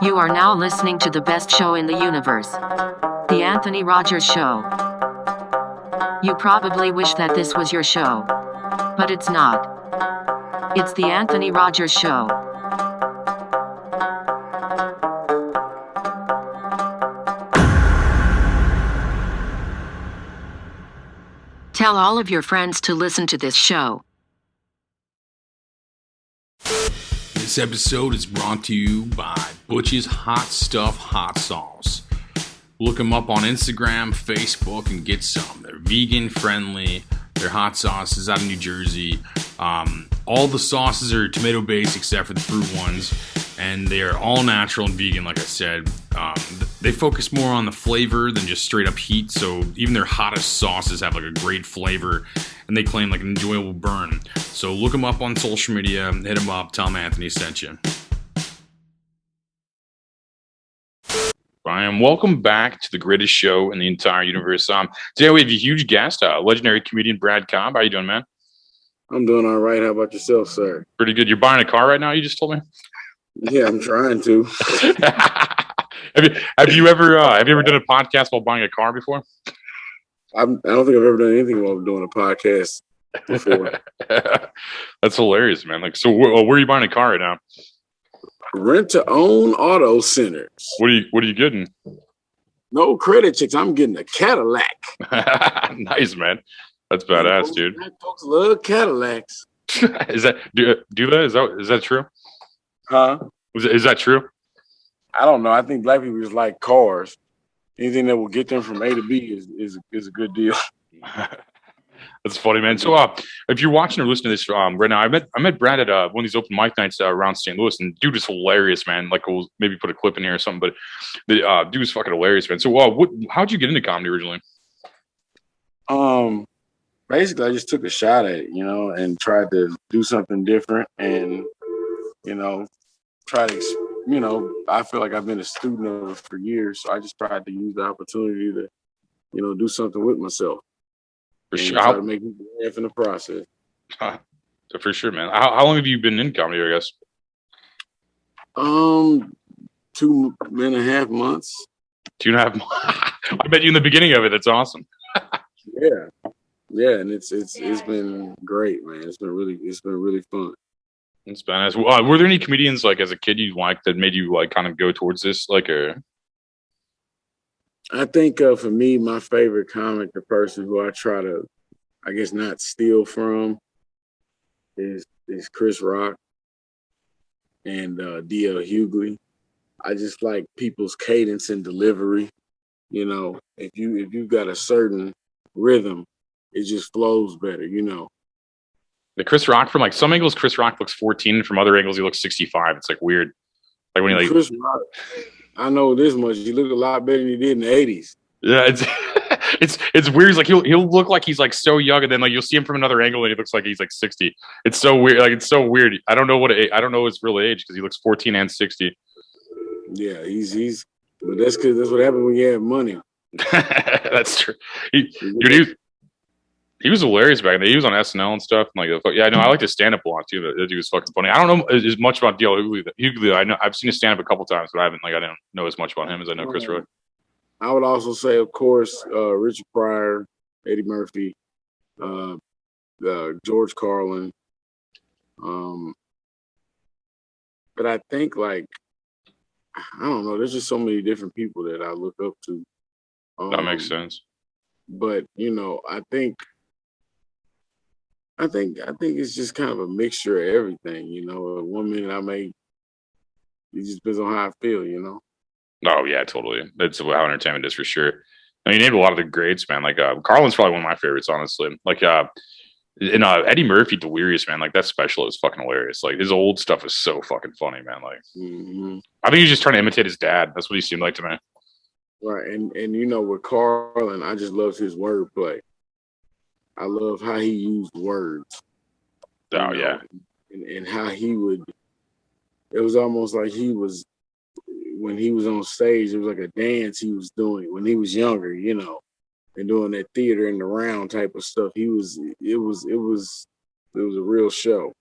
You are now listening to the best show in the universe, The Anthony Rogers Show. You probably wish that this was your show, but it's not. It's The Anthony Rogers Show. Tell all of your friends to listen to this show. This episode is brought to you by Butch's Hot Stuff Hot Sauce. Look them up on Instagram, Facebook, and get some. They're vegan friendly. Their hot sauce is out of New Jersey. All the sauces are tomato based except for the fruit ones, and they are all natural and vegan. Like I said, they focus more on the flavor than just straight up heat. So even their hottest sauces have like a great flavor, and they claim like an enjoyable burn. So look them up on social media, hit them up, tell them Anthony sent you. Brian, welcome back to the greatest show in the entire universe. Today we have a huge guest, legendary comedian Brad Cobb. How you doing, man? I'm doing all right. How about yourself, sir? Pretty good. You're buying a car right now, you just told me? Yeah, I'm trying to. have you ever done a podcast while buying a car before? I don't think I've ever done anything while doing a podcast before. That's hilarious, man. Like, so where are you buying a car right now? Rent to own auto centers. What are you getting? No credit checks. I'm getting a Cadillac. Nice, man. That's badass, dude. Folks love Cadillacs. Is that is that true? Huh? Is that true? I don't know. I think black people just like cars. Anything that will get them from A to B is a good deal. That's funny, man. So, if you're watching or listening to this right now, I met Brad at one of these open mic nights around St. Louis, and dude is hilarious, man. Like, we'll maybe put a clip in here or something, but the dude is fucking hilarious, man. So, how'd you get into comedy originally? Basically, I just took a shot at it, and tried to do something different, and try to, I feel like I've been a student of it for years, so I just tried to use the opportunity to, do something with myself. For sure. Try to make people laugh in the process. So for sure, man. How long have you been in comedy, I guess? 2.5 months. 2.5 months. I bet you in the beginning of it. That's awesome. Yeah, and it's been great, man. It's been really fun. It's badass. Were there any comedians like as a kid you liked that made you like kind of go towards this, like a? I think for me, my favorite comic, the person who I try to, I guess, not steal from, is Chris Rock and D.L. Hughley. I just like people's cadence and delivery. If you've got a certain rhythm, it just flows better. The Chris Rock, from like some angles, Chris Rock looks 14, and from other angles, he looks 65. It's like weird. Like when he like Chris Rock, I know this much. He looked a lot better than he did in the 80s. Yeah, it's weird. It's like he'll look like he's like so young, and then like you'll see him from another angle, and he looks like he's like 60. It's so weird. Like it's so weird. I don't know his real age because he looks 14 and 60. Yeah, he's. But that's because what happened when you have money. That's true. He was hilarious back then. He was on SNL and stuff. And like, yeah, I know. I like to stand up a lot too. That dude was fucking funny. I don't know as much about D.L. Hughley. I know I've seen his stand up a couple times, but I didn't know as much about him as I know Chris Rock. I would also say, of course, Richard Pryor, Eddie Murphy, George Carlin. But I think I don't know. There's just so many different people that I look up to. That makes sense. But I think it's just kind of a mixture of everything. One minute it just depends on how I feel. Oh yeah, totally. That's how entertainment is for sure. I mean, you named a lot of the greats, man. Like Carlin's probably one of my favorites, honestly. Like Eddie Murphy, Delirious, man. Like that special is fucking hilarious. Like his old stuff is so fucking funny, man. Like I think he's just trying to imitate his dad. That's what he seemed like to me. Right, and with Carlin, I just love his wordplay. I love how he used words. Oh yeah, and how he would. It was almost like when he was on stage. It was like a dance he was doing when he was younger, and doing that theater in the round type of stuff. It was a real show.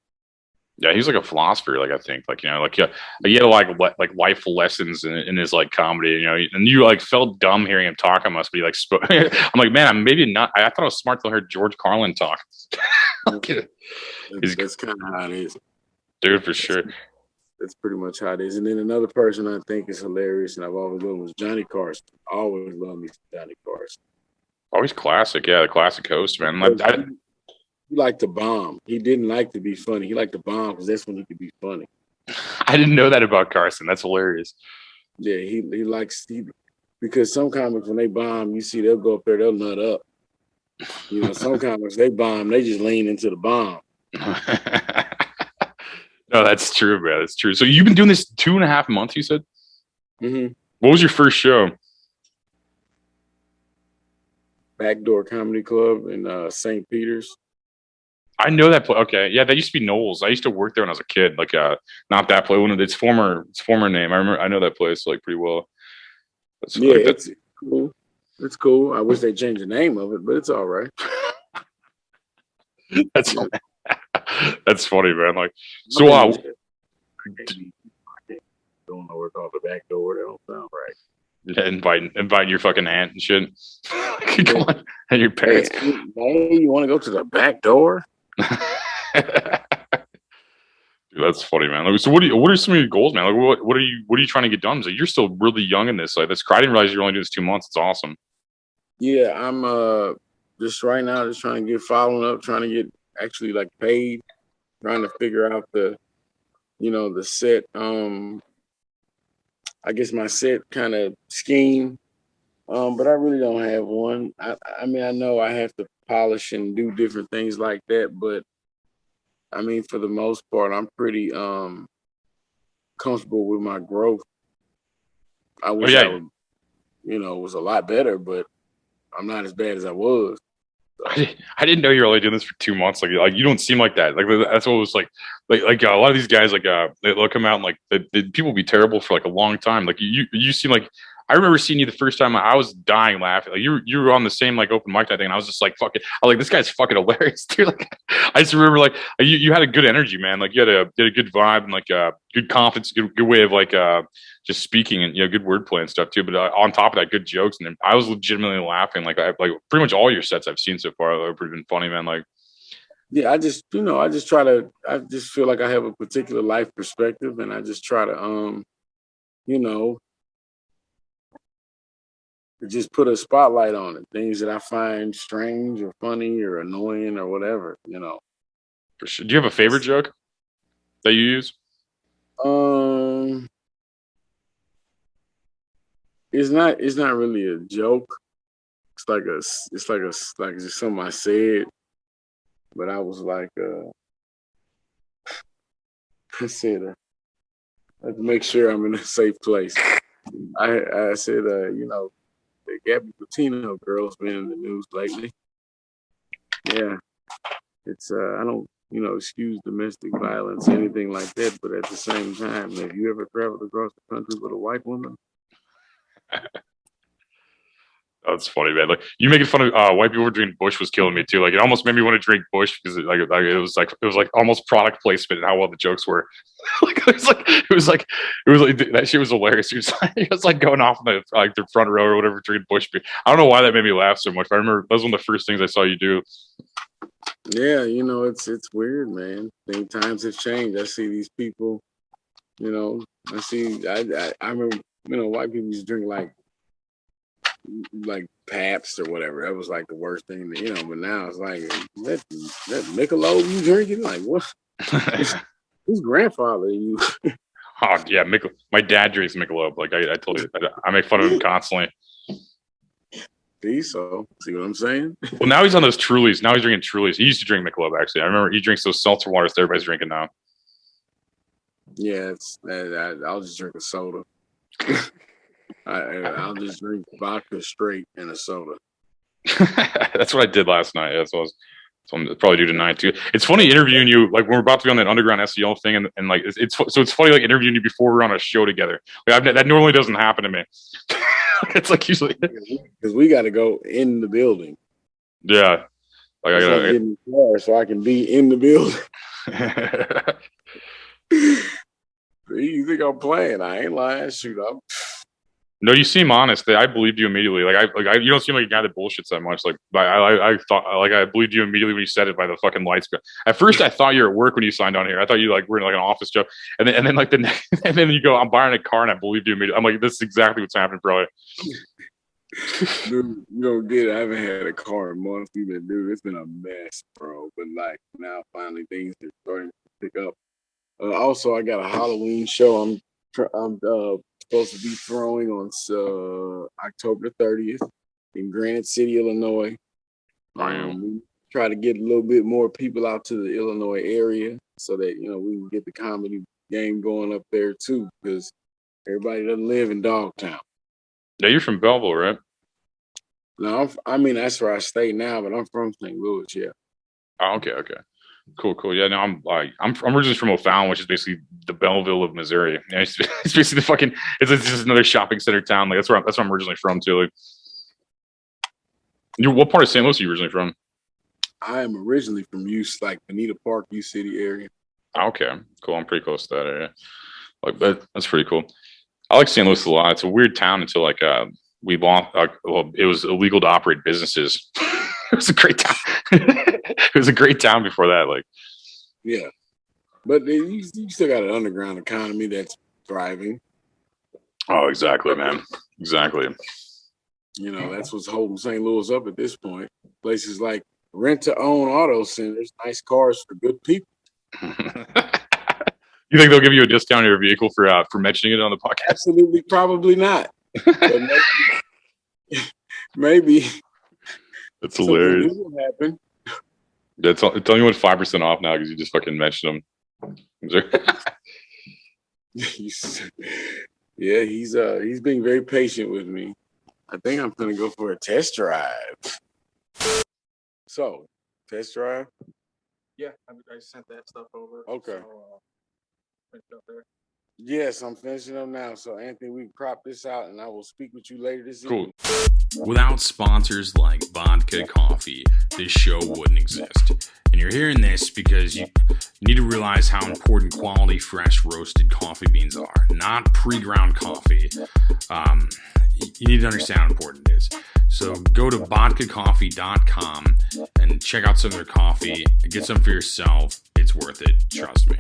Yeah, he's like a philosopher. Like I think, like like yeah, he had like life lessons in his like comedy. And you like felt dumb hearing him talk. I must be like, I'm like, man, I'm maybe not. I thought it was smart to hear George Carlin talk. He's That's kind of how it is. dude for That's, sure. that's pretty much how it is. And then another person I think is hilarious, and I've always loved was Johnny Carson. I always loved me some Johnny Carson. Always classic. Yeah, the classic host, man. Because he liked to bomb. He didn't like to be funny. He liked to bomb because that's when he could be funny. I didn't know that about Carson. That's hilarious. Yeah, he likes because some comics when they bomb, you see they'll go up there, they'll nut up. Some comics they bomb, they just lean into the bomb. No, that's true, man. That's true. So you've been doing this 2.5 months, you said? Mm-hmm. What was your first show? Backdoor Comedy Club in St. Peter's. I know that play. Okay, yeah, that used to be Knowles. I used to work there when I was a kid. Like, not that play. One of its former name. I remember. I know that place like pretty well. Yeah, like it's cool. It's cool. I wish they changed the name of it, but it's all right. That's funny, man. Like, so don't know where called the back door. That don't sound right. Yeah, invite your fucking aunt and shit. And your parents. Hey, you want to go to the back door? Dude, that's funny, man. Like, so what are some of your goals, man? Like, what are you trying to get done? So you're still really young in this. Like, I didn't realize you're only doing this 2 months. It's awesome. Yeah, I'm just right now just trying to get following up, trying to get actually like paid, trying to figure out the set. I guess my set kind of scheme, but I really don't have one. I mean, I know I have to polish and do different things like that, but I mean, for the most part, I'm pretty comfortable with my growth. I wish I would, was a lot better, but I'm not as bad as I was. So. I didn't know you were only doing this for 2 months. Like you don't seem like that. Like that's what it was like a lot of these guys they'll come out and like people be terrible for like a long time. Like you seem like I remember seeing you the first time. I was dying laughing. Like you were on the same like open mic that thing, and I was just like fucking. I was like this guy's fucking hilarious, dude. Like I just remember like you had a good energy, man. Like you had a good vibe and like good confidence, good way of like just speaking and good wordplay and stuff too. But on top of that, good jokes, and I was legitimately laughing. Like pretty much all your sets I've seen so far have been funny, man. Like yeah, I just feel like I have a particular life perspective, and I just try to just put a spotlight on it. Things that I find strange or funny or annoying or whatever, For sure. Do you have a favorite joke that you use? It's not really a joke. It's like just something I said, but I was like, I said, I have to make sure I'm in a safe place. I said, the Gabby Patino girl's been in the news lately. Yeah, it's I don't excuse domestic violence, anything like that, but at the same time, have you ever traveled across the country with a white woman? That's funny, man. Like you making fun of white people drinking Bush was killing me too. Like it almost made me want to drink Bush because it was like almost product placement and how well the jokes were. It was like that shit was hilarious. He was like going off in the front row or whatever drinking Bush beer. I don't know why that made me laugh so much. But I remember that was one of the first things I saw you do. Yeah, it's weird, man. I think times have changed. I see these people, I remember, white people used to drink like Pabst or whatever. That was like the worst thing, but now it's like that Michelob you drinking? Like what? Whose grandfather are you? Oh yeah, my dad drinks Michelob. Like I told you, I make fun of him constantly. See what I'm saying? Well, now he's on those Trulies. Now he's drinking Trulies. He used to drink Michelob, actually. I remember he drinks those seltzer waters that everybody's drinking now. Yeah, I'll just drink a soda. I'll just drink vodka straight and a soda. That's what I did last night. That's what I'm probably do tonight too. It's funny interviewing you, like when we're about to be on that underground SEL thing, and like it's funny like interviewing you before we're on a show together. Like that normally doesn't happen to me. It's like usually because we got to go in the building. Yeah, like I gotta get in the car so I can be in the building. You think I'm playing? I ain't lying. Shoot, I'm. No, you seem honest. I believed you immediately. You don't seem like a guy that bullshits that much. Like, I thought, like, I believed you immediately when you said it by the fucking lights. At first, I thought you were at work when you signed on here. I thought you like were in like an office job, and then like the next, and then you go, I'm buying a car, and I believed you immediately. I'm like, this is exactly what's happening, bro. Dude, you don't get it. I haven't had a car in months. Dude, it's been a mess, bro. But like now, finally, things are starting to pick up. Also, I got a Halloween show. I'm supposed to be throwing on October 30th in Granite City, Illinois. We try to get a little bit more people out to the Illinois area so that we can get the comedy game going up there too, because everybody doesn't live in Dogtown. Yeah, you're from Belleville, right? No, that's where I stay now, but I'm from St. Louis. Yeah. Oh, okay. Cool. Yeah, no, I'm originally from O'Fallon, which is basically the Belleville of Missouri. Yeah, it's basically it's just another shopping center town. Like that's where I'm originally from too. Like, what part of St. Louis are you originally from? I am originally from like Bonita Park, U City area. Okay, cool. I'm pretty close to that area. Like that's pretty cool. I like St. Louis a lot. It's a weird town until like we bought. It was illegal to operate businesses. It was a great town. It was a great town before that. Like, yeah, but you still got an underground economy that's thriving. Oh, exactly, man. Exactly. That's what's holding St. Louis up at this point. Places like rent-to-own auto centers, nice cars for good people. You think they'll give you a discount on your vehicle for mentioning it on the podcast? Absolutely, probably not. But maybe. That's hilarious. Will happen. Tell me what 5% off now because you just fucking mentioned them. Yeah, he's being very patient with me. I think I'm gonna go for a test drive. So, test drive? Yeah, I sent that stuff over. Okay. So, finish up there. Yes, I'm finishing up now. So, Anthony, we can crop this out, and I will speak with you later this evening. Cool. Without sponsors like Vodka Coffee, this show wouldn't exist. And you're hearing this because you need to realize how important quality, fresh, roasted coffee beans are, not pre-ground coffee. You need to understand how important it is. So go to vodkacoffee.com and check out some of their coffee. Get some for yourself. It's worth it. Trust me.